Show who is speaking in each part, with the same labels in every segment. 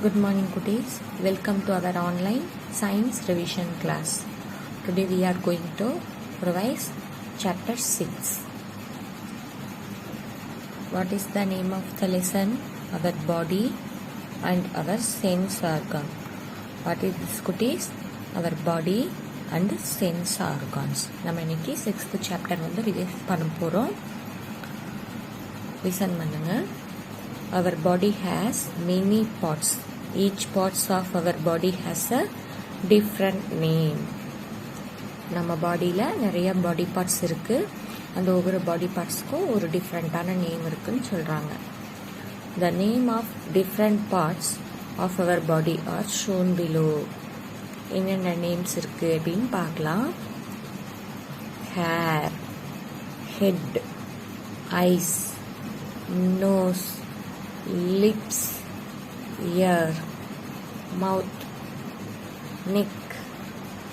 Speaker 1: Good morning, cuties. Welcome to our online science revision class. Today we are going to revise chapter 6. What is the name of the lesson? Our body and our sense organ. What is this, cuties? Our body and sense organs. நம்ம இன்னைக்கு 6th chapter வந்து revise பண்ண போறோம். Listen பண்ணுங்க. Our body has many parts. Each parts of our body has a different name. நம்ம பாடியில் நிறைய body parts இருக்கு. அந்த ஒவ்வொரு பாடி பார்ட்ஸ்க்கும் ஒரு டிஃப்ரெண்ட்டான நேம் இருக்குன்னு சொல்றாங்க. The name of different parts of our body are shown below. என்னென்ன நேம்ஸ் இருக்கு அப்படின்னு பார்க்கலாம். Hair, head, eyes, nose, lips, ear, mouth, neck,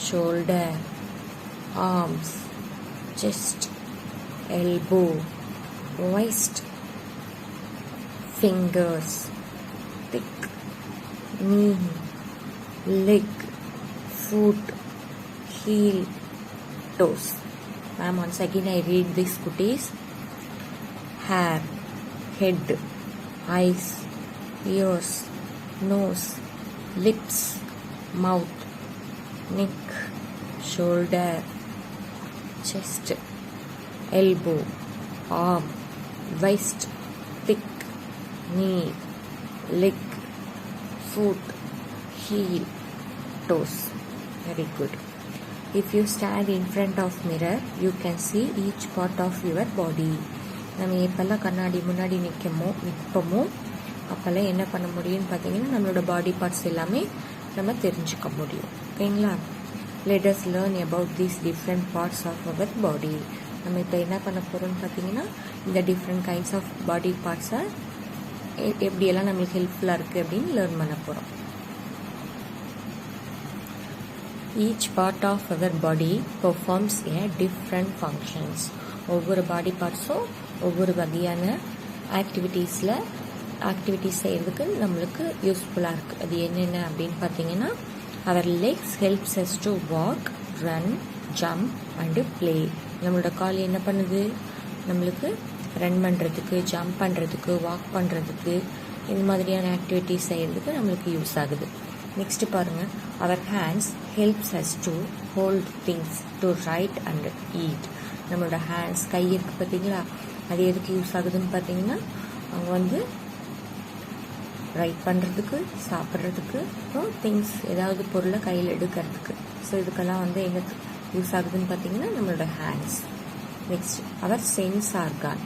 Speaker 1: shoulder, arms, chest, elbow, waist, fingers, thick, knee, leg, foot, heel, toes. Ma'am, once again I read this, cuties. Hair, head, eyes, ears, nose, lips, mouth, neck, shoulder, chest, elbow, arm, waist, thick, knee, leg, foot, heel, toes. Very good. If you stand in front of mirror, you can see each part of your body. நம்ம எப்பெல்லாம் கண்ணாடி முன்னாடி நிற்போமோ அப்போல்லாம் என்ன பண்ண முடியும்னு பார்த்தீங்கன்னா நம்மளோட பாடி பார்ட்ஸ் எல்லாமே நம்ம தெரிஞ்சுக்க முடியும். ஓகேங்களா? let us learn about these different parts of our body. நம்ம இப்போ என்ன பண்ண போகிறோம்னு பார்த்தீங்கன்னா இந்த டிஃப்ரெண்ட் கைண்ட்ஸ் ஆஃப் பாடி பார்ட்ஸை எப்படியெல்லாம் நம்மளுக்கு ஹெல்ப்ஃபுல்லாக இருக்குது அப்படின்னு லேர்ன் பண்ண போகிறோம். Each part of our body performs a different functions. ஒவ்வொரு பாடி பார்ட்ஸும் ஒவ்வொரு வகையான ஆக்டிவிட்டீஸ் செய்கிறதுக்கு நம்மளுக்கு யூஸ்ஃபுல்லாக இருக்குது. அது என்னென்ன அப்படின்னு பார்த்தீங்கன்னா our legs helps us to walk, run, jump and play. நம்மளோட கால் என்ன பண்ணுது? நம்மளுக்கு ரன் பண்ணுறதுக்கு, ஜம்ப் பண்ணுறதுக்கு, வாக் பண்ணுறதுக்கு, இந்த மாதிரியான ஆக்டிவிட்டீஸ் செய்கிறதுக்கு நம்மளுக்கு யூஸ் ஆகுது. நெக்ஸ்ட் பாருங்கள். our hands helps us to hold things, to write and eat. நம்மளோட ஹேண்ட்ஸ், கை இருக்குது பார்த்தீங்களா, அது எதுக்கு யூஸ் ஆகுதுன்னு பார்த்தீங்கன்னா அவங்க வந்து ரைட் பண்ணுறதுக்கு, சாப்பிட்றதுக்கு, அப்புறம் திங்ஸ் ஏதாவது பொருளை கையில் எடுக்கிறதுக்கு. ஸோ இதுக்கெல்லாம் வந்து எங்கே யூஸ் ஆகுதுன்னு பார்த்தீங்கன்னா நம்மளோட ஹேண்ட்ஸ். நெக்ஸ்ட் அவர் சென்ஸ் ஆர்கான்.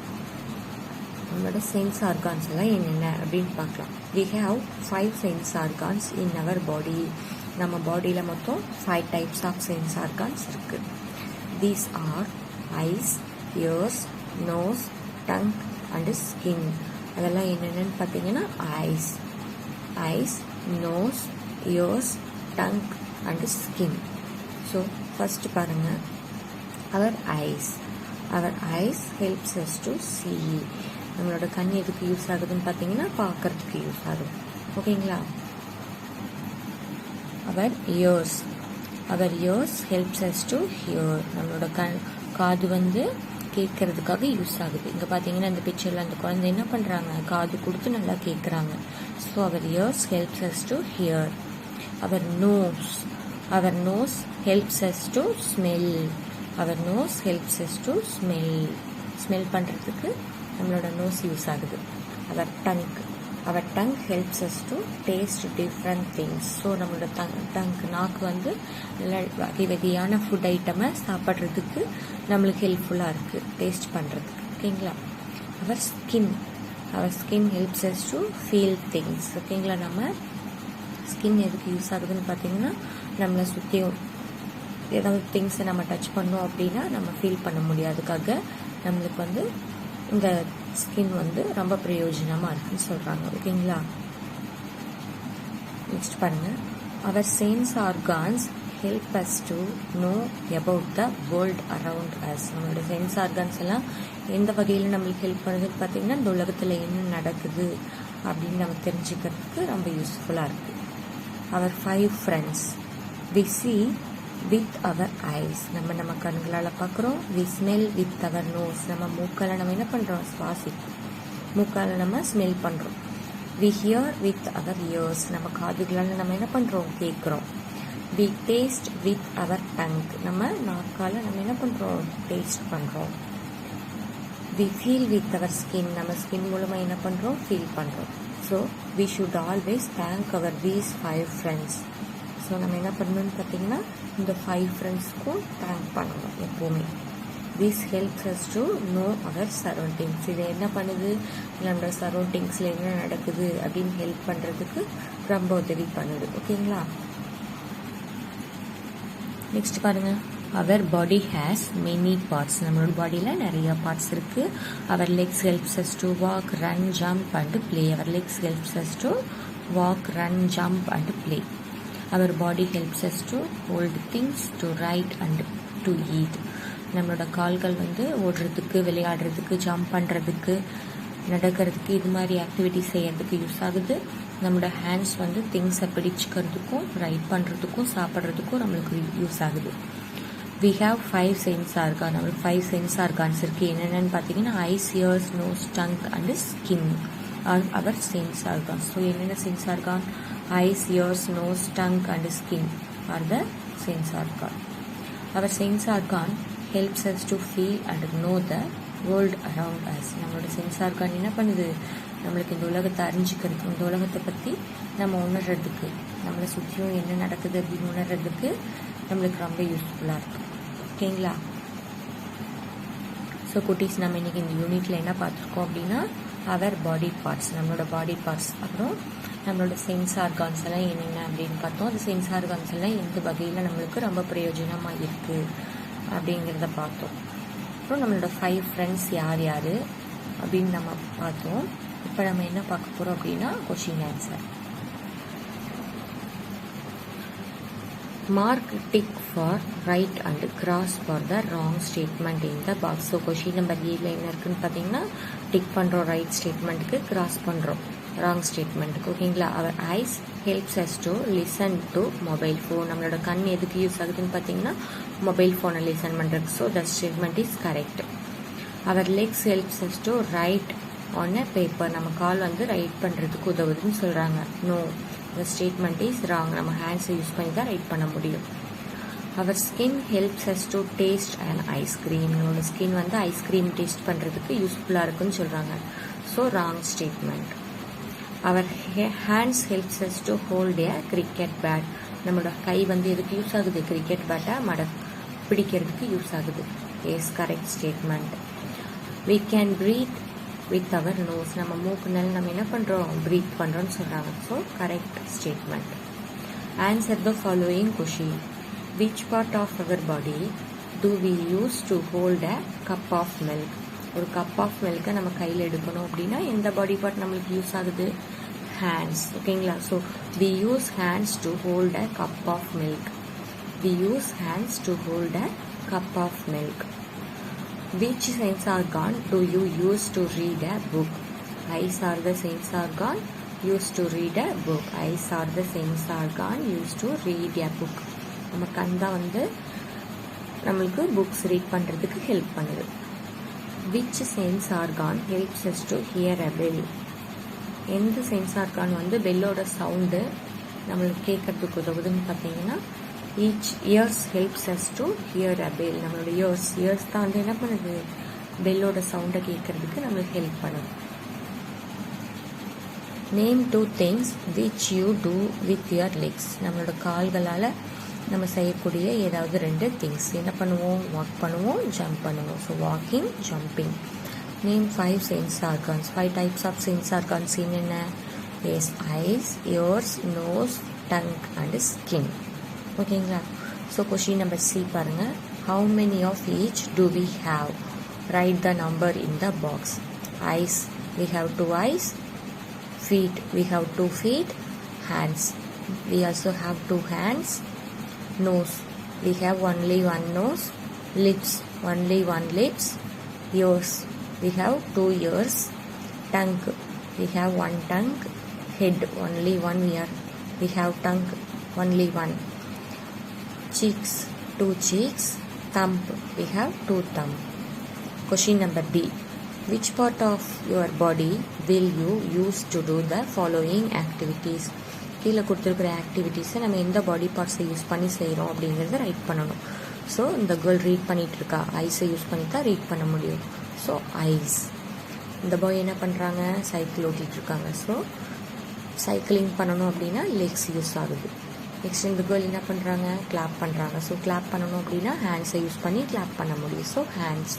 Speaker 1: நம்மளோட சென்ஸ் ஆர்கான்ஸ் எல்லாம் என்னென்ன அப்படின்னு பார்க்கலாம். we have 5 sense organs in our body. நம்ம பாடியில் மொத்தம் 5 types ஆஃப் சென்ஸ் ஆர்கான்ஸ் இருக்குது. these are eyes, ears, nose, tongue and skin. அதெல்லாம் என்னென்னு பார்த்தீங்கன்னா eyes, nose, ears, tongue and skin. So first பாருங்கள். Our eyes helps us to see. நம்மளோட கண் எதுக்கு யூஸ் ஆகுதுன்னு பார்த்தீங்கன்னா பார்க்கறதுக்கு யூஸ் ஆகுது. ஓகேங்களா? Our ears helps us to hear. நம்மளோட காது வந்து கேட்கறதுக்காக யூஸ் ஆகுது. இங்கே பார்த்தீங்கன்னா இந்த பிக்சரில் அந்த குழந்தை என்ன பண்ணுறாங்க? காது கொடுத்து நல்லா கேட்குறாங்க. So our ears helps us to hear. Our nose helps us to smell. Smell பண்ணுறதுக்கு நம்மளோட நோஸ் யூஸ் ஆகுது. Our tongue helps us to taste different things. ஸோ நம்மளோட நாக்கு வந்து நல்ல வகையான ஃபுட் ஐட்டமை சாப்பிட்றதுக்கு நம்மளுக்கு ஹெல்ப்ஃபுல்லாக இருக்குது, டேஸ்ட் பண்ணுறதுக்கு. ஓகேங்களா? Our skin helps us to feel things. ஓகேங்களா? நம்ம ஸ்கின் எதுக்கு யூஸ் ஆகுதுன்னு பார்த்தீங்கன்னா நம்மளை சுற்றியும் ஏதாவது திங்ஸை நம்ம டச் பண்ணோம் அப்படின்னா நம்ம ஃபீல் பண்ண முடியாதுக்காக நம்மளுக்கு வந்து இந்த ஸ்கின் வந்து ரொம்ப பிரயோஜனமாக இருக்குன்னு சொல்கிறாங்க. ஓகேங்களா? நெக்ஸ்ட் பாருங்கள். Our sense organs help us to know about the world around us. நம்மளோட சென்ஸ் ஆர்கான்ஸ் எல்லாம் எந்த வகையில் நம்மளுக்கு ஹெல்ப் பண்ணுதுன்னு பார்த்தீங்கன்னா இந்த உலகத்தில் என்ன நடக்குது அப்படின்னு நம்ம தெரிஞ்சுக்கிறதுக்கு ரொம்ப யூஸ்ஃபுல்லாக இருக்குது. அவர் 5 friends. We see with our eyes. நம்ம கண்களால் பார்க்குறோம். We smell with our nose. நம்ம மூக்கால் நம்ம என்ன பண்ணுறோம்? சுவாசிக்கிறோம். மூக்கால் நம்ம ஸ்மெல் பண்ணுறோம். We hear with our ears. நம்ம காதுகளால் நம்ம என்ன பண்ணுறோம்? கேட்குறோம். We taste with our tongue. நம்ம நாக்கால் நம்ம என்ன பண்ணுறோம்? டேஸ்ட் பண்ணுறோம். We feel with our skin. நம்ம ஸ்கின் மூலமாக என்ன பண்ணுறோம்? ஃபீல் பண்ணுறோம். So we should always thank our these 5 friends. So நம்ம என்ன பண்ணணும்னு பார்த்தீங்கன்னா இந்த 5 ஃப்ரெண்ட்ஸ்க்கும் தேங்க் பண்ணணும் எப்போவுமே. This helps us to know our surroundings. இது என்ன பண்ணுது? நம்மளோட சரௌண்டிங்ஸில் என்ன நடக்குது அப்படின்னு ஹெல்ப் பண்ணுறதுக்கு ரொம்ப உதவி பண்ணுது. ஓகேங்களா? நெக்ஸ்ட் பாருங்கள். Our body has many parts. நம்மளோட பாடியில் நிறைய பார்ட்ஸ் இருக்குது. Our legs helps us to walk, run, jump and play. Our legs helps us to walk, run, jump and play. Our body helps us to hold things, to write and to eat. நம்மளோட கால்கள் வந்து ஓடுறதுக்கு, விளையாடுறதுக்கு, jump பண்ணுறதுக்கு, நடக்கிறதுக்கு, இது மாதிரி activities செய்கிறதுக்கு யூஸ் ஆகுது. நம்மளோட ஹேண்ட்ஸ் வந்து திங்ஸை பிடிச்சிக்கிறதுக்கும், ரைட் பண்ணுறதுக்கும், சாப்பிட்றதுக்கும் நம்மளுக்கு யூஸ் ஆகுது. We have 5 sense organs. நம்மளுக்கு 5 sense organs இருக்குது. என்னென்னு பார்த்தீங்கன்னா eyes, ears, nose, tongue and skin are our sense organs. So என்னென்ன sense organ? Eyes, ears, nose, tongue and skin are the sense organ. Our sense organ helps us to feel and know the world around us. நம்மளோட sense organ என்ன பண்ணுது? நம்மளுக்கு இந்த உலகத்தை அறிஞ்சிக்கிறதுக்கு, இந்த உலகத்தை பற்றி நம்ம உணர்றதுக்கு, நம்மளை சுற்றியும் என்ன நடக்குது அப்படின்னு உணர்றதுக்கு நம்மளுக்கு ரொம்ப யூஸ்ஃபுல்லாக இருக்குது. ஓகேங்களா? ஸோ குட்டீஸ், நம்ம இன்றைக்கி இந்த யூனிட்டில் என்ன பார்த்துருக்கோம் அப்படின்னா அவர் பாடி பார்ட்ஸ், நம்மளோட பாடி பார்ட்ஸ், அப்புறம் நம்மளோட சென்ஸ் ஆர்கான்ஸ் எல்லாம் என்னென்ன அப்படின்னு பார்த்தோம். அந்த சென்ஸ் ஆர்கான்ஸ் எல்லாம் எந்த வகையில் நம்மளுக்கு ரொம்ப பிரயோஜனமாக இருக்குது அப்படிங்கிறத பார்த்தோம். அப்புறம் நம்மளோட 5 ஃப்ரெண்ட்ஸ் யார் யார் அப்படின்னு நம்ம பார்த்தோம். இப்போ நம்ம என்ன பார்க்க போகிறோம் அப்படின்னா question answer. Mark tick for right and cross for the wrong statement in the box. So question number 7 என்ன இருக்குன்னு பார்த்தீங்கன்னா டிக் பண்ணுறோம் ரைட் ஸ்டேட்மெண்ட்டுக்கு, கிராஸ் பண்ணுறோம் ராங் ஸ்டேட்மெண்ட்டுக்கு. ஓகேங்களா? Our eyes helps us to listen to mobile phone. நம்மளோட கண் எதுக்கு யூஸ் ஆகுதுன்னு பார்த்தீங்கன்னா மொபைல் ஃபோனை லிசன் பண்ணுறதுக்கு. So the statement is correct. Our legs helps us to write on a paper. நம்ம கால் வந்து ரைட் பண்ணுறதுக்கு உதவுதுன்னு சொல்கிறாங்க. No, the statement is wrong. நம்ம ஹேண்ட்ஸை யூஸ் பண்ணி தான் ரைட் பண்ண முடியும். Our skin helps us to taste and ice cream. நம்மளோட ஸ்கின் வந்து ஐஸ்கிரீம் டேஸ்ட் பண்ணுறதுக்கு யூஸ்ஃபுல்லாக இருக்குன்னு சொல்கிறாங்க. So wrong statement. Our hands helps us to hold a cricket bat. நம்மளோட கை வந்து எதுக்கு யூஸ் ஆகுது? கிரிக்கெட் பேட்டை பிடிக்கிறதுக்கு யூஸ் ஆகுது. Yes, correct statement. we can breathe with our nose. நம்ம மூக்குனால நம்ம என்ன பண்ணுறோம்? ப்ரீத் பண்ணுறோன்னு சொல்கிறாங்க. So correct statement. Answer the following question. Which part of our body do we use to hold a cup of milk? ஒரு cup of மில்கை நம்ம கையில் எடுக்கணும் அப்படின்னா எந்த பாடி பார்ட் நம்மளுக்கு யூஸ் ஆகுது? ஹேண்ட்ஸ். ஓகேங்களா? So we use hands to hold a cup of milk. We use hands to hold a cup of milk. Which sense organ do you use to read a book? Eyes are the sense organ used to read a book. Eyes are the sense organ used to read a book. நம்ம கண் தான் வந்து நம்மளுக்கு books read பண்ணுறதுக்கு help பண்ணுது. Which sense organ helps us to hear a bell? எந்த sense argon வந்து பெல்லோட sound நம்மளுக்கு கேட்கறதுக்கு உதவுதுன்னு பார்த்தீங்கன்னா ears helps us to hear a bell. நம்மளோட இயர்ஸ் தான் வந்து என்ன பண்ணுது? பெல்லோட சவுண்டை கேட்கறதுக்கு நம்மளுக்கு ஹெல்ப் பண்ணுது. Name 2 things which you do with your legs. நம்மளோட கால்களால் நம்ம செய்யக்கூடிய ஏதாவது 2 திங்ஸ். என்ன பண்ணுவோம்? வாக் பண்ணுவோம், ஜம்ப் பண்ணுவோம். So walking, jumping. Name 5 sense organs. 5 types of sense organs என்னென்ன? Yes, eyes, ears, nose, tongue and skin. ஓகேங்களா? ஸோ கொஷின் நம்பர் C பாருங்கள். How many of each do we have? Write the number in the box. Eyes, we have 2 eyes. Feet, we have 2 feet. Hands, we also have 2 hands. Nose, we have only 1 nose. Lips, only 1 lips. Ears, we have 2 ears. Tongue, we have one tongue. Head, only one ear. We have tongue, only one. Cheeks, 2 cheeks. Thumb, we have 2 thumb. Question number D. Which part of your body will you use to do the following activities? கீழே கொடுத்துருக்குற ஆக்டிவிட்டீஸை நம்ம எந்த பாடி பார்ட்ஸை use பண்ணி செய்கிறோம் அப்படிங்கிறத right பண்ணணும். So இந்த girl read பண்ணிகிட்டு இருக்கா, ஐஸை யூஸ் பண்ணி தான் ரீட் பண்ண முடியும். So eyes. இந்த பாய் என்ன பண்ணுறாங்க, சைக்கிள் ஓட்டிகிட்டு இருக்காங்க. ஸோ சைக்கிளிங் பண்ணணும் அப்படின்னா லெக்ஸ் யூஸ் ஆகுது. நெக்ஸ்ட் இந்த கேர்ள் என்ன பண்ணுறாங்க, கிளாப் பண்ணுறாங்க. ஸோ கிளாப் பண்ணணும் அப்படின்னா ஹேண்ட்ஸை யூஸ் பண்ணி கிளாப் பண்ண முடியும். So hands.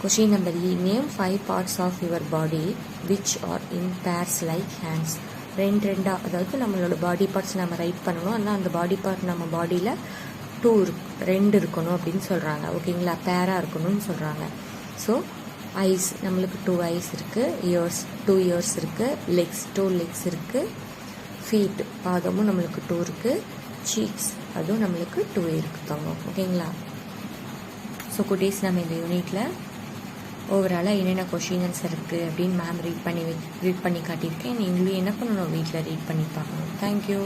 Speaker 1: Question number E. Name 5 parts of your body which are in pairs like hands. ரெண்டா, அதாவது நம்மளோட பாடி பார்ட்ஸ் நம்ம ரைட் பண்ணணும். ஆனால் அந்த பாடி பார்ட் நம்ம பாடியில் 2 இருக்கணும் அப்படின்னு சொல்கிறாங்க. ஓகேங்களா, பேராக இருக்கணும்னு சொல்கிறாங்க. ஸோ ஐஸ், நம்மளுக்கு 2 ஐஸ் இருக்குது. இயர்ஸ், 2 இயர்ஸ் இருக்குது. லெக்ஸ், 2 லெக்ஸ் இருக்குது. ஃபீட், பாதமும் நம்மளுக்கு 2 இருக்குது. சீக்ஸ், அதுவும் நம்மளுக்கு 2 இருக்குது தங்கம். ஓகேங்களா. ஸோ குட்டீஸ், நம்ம இந்த யூனிட்டில் ஓவராலாக என்னென்ன கொஷின் ஆன்சர் இருக்குது அப்படின்னு மேம் ரீட் பண்ணி காட்டியிருக்கேன். நீங்களும் என்ன பண்ணணும், வீட்டில் ரீட் பண்ணி பார்க்கணும். தேங்க்யூ.